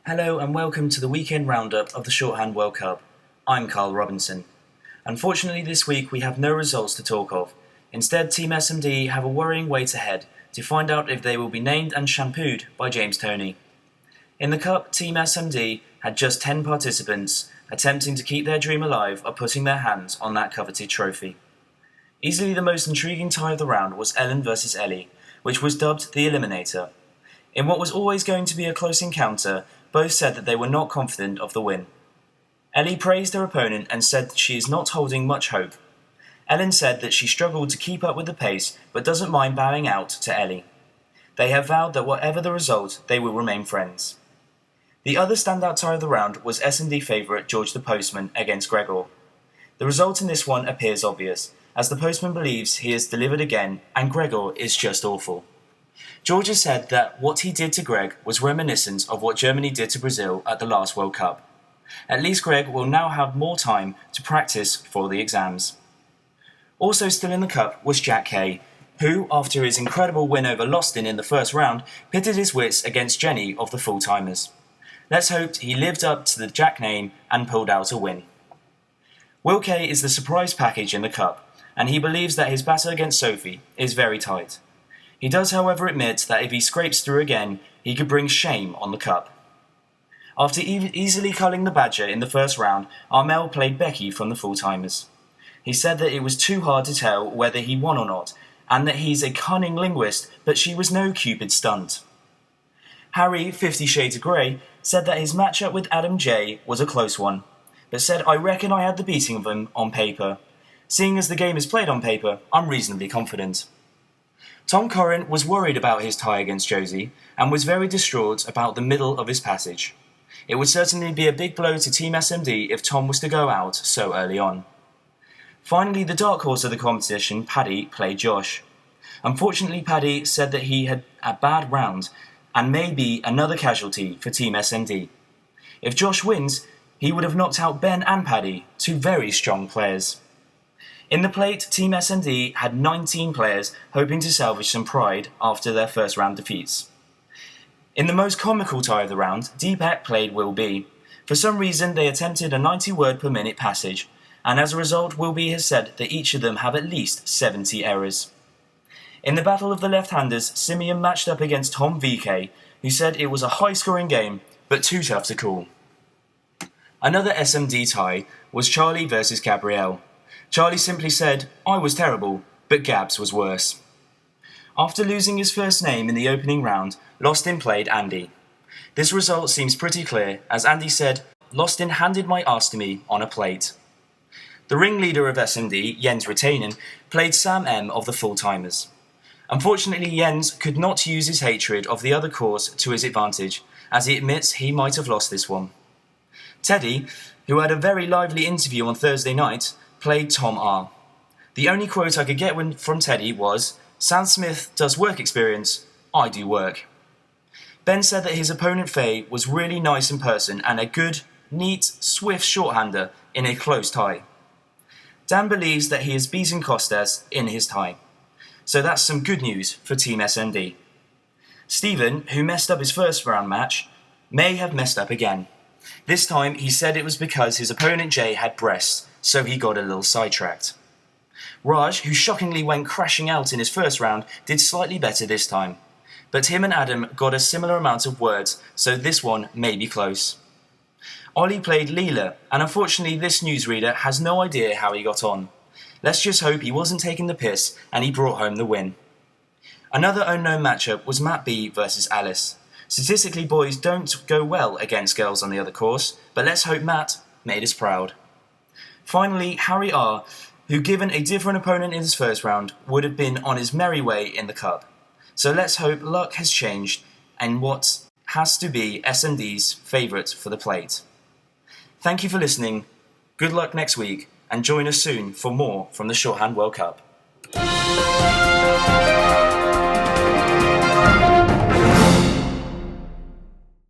Hello and welcome to the weekend roundup of the Shorthand World Cup. I'm Carl Robinson. Unfortunately this week we have no results to talk of. Instead, Team SMD have a worrying wait ahead to find out if they will be named and shampooed by James Toney. In the Cup, Team SMD had just 10 participants attempting to keep their dream alive of putting their hands on that coveted trophy. Easily the most intriguing tie of the round was Ellen versus Ellie, which was dubbed the Eliminator. In what was always going to be a close encounter, both said that they were not confident of the win. Ellie praised her opponent and said that she is not holding much hope. Ellen said that she struggled to keep up with the pace but doesn't mind bowing out to Ellie. They have vowed that whatever the result, they will remain friends. The other standout tie of the round was S&D favourite George the Postman against Gregor. The result in this one appears obvious, as the Postman believes he has delivered again and Gregor is just awful. George has said that what he did to Greg was reminiscent of what Germany did to Brazil at the last World Cup. At least Greg will now have more time to practice for the exams. Also still in the Cup was Jack Kay, who, after his incredible win over Lostin in the first round, pitted his wits against Jenny of the full-timers. Let's hope he lived up to the Jack name and pulled out a win. Will Kay is the surprise package in the Cup, and he believes that his battle against Sophie is very tight. He does, however, admit that if he scrapes through again, he could bring shame on the Cup. After easily culling the Badger in the first round, Armel played Becky from the full-timers. He said that it was too hard to tell whether he won or not, and that he's a cunning linguist, but she was no Cupid stunt. Harry, 50 Shades of Grey, said that his matchup with Adam J was a close one, but said, "I reckon I had the beating of him on paper. Seeing as the game is played on paper, I'm reasonably confident." Tom Corrin was worried about his tie against Josie and was very distraught about the middle of his passage. It would certainly be a big blow to Team SMD if Tom was to go out so early on. Finally, the dark horse of the competition, Paddy, played Josh. Unfortunately, Paddy said that he had a bad round and may be another casualty for Team SMD. If Josh wins, he would have knocked out Ben and Paddy, two very strong players. In the plate, Team SMD had 19 players hoping to salvage some pride after their first round defeats. In the most comical tie of the round, Deepak played Will B. For some reason, they attempted a 90 word per minute passage, and as a result, Will B has said that each of them have at least 70 errors. In the battle of the left-handers, Simeon matched up against Tom VK, who said it was a high-scoring game, but too tough to call. Another SMD tie was Charlie versus Gabrielle. Charlie simply said, "I was terrible, but Gabs was worse." After losing his first name in the opening round, Lostin played Andy. This result seems pretty clear, as Andy said, "Lostin handed my ass to me on a plate." The ringleader of SMD, Jens Retainen, played Sam M of the full-timers. Unfortunately, Jens could not use his hatred of the other course to his advantage, as he admits he might have lost this one. Teddy, who had a very lively interview on Thursday night, played Tom R. The only quote I could get from Teddy was, "Sam Smith does work experience, I do work." Ben said that his opponent Faye was really nice in person and a good, neat, swift shorthander in a close tie. Dan believes that he has beaten Costas in his tie. So that's some good news for Team SMD. Stephen, who messed up his first round match, may have messed up again. This time he said it was because his opponent Jay had breasts, so he got a little sidetracked. Raj, who shockingly went crashing out in his first round, did slightly better this time. But him and Adam got a similar amount of words, so this one may be close. Ollie played Leela, and unfortunately this newsreader has no idea how he got on. Let's just hope he wasn't taking the piss and he brought home the win. Another unknown matchup was Matt B versus Alice. Statistically, boys don't go well against girls on the other course, but let's hope Matt made us proud. Finally, Harry R, who given a different opponent in his first round, would have been on his merry way in the Cup. So let's hope luck has changed and what has to be SMD's favourite for the plate. Thank you for listening, good luck next week, and join us soon for more from the Shorthand World Cup.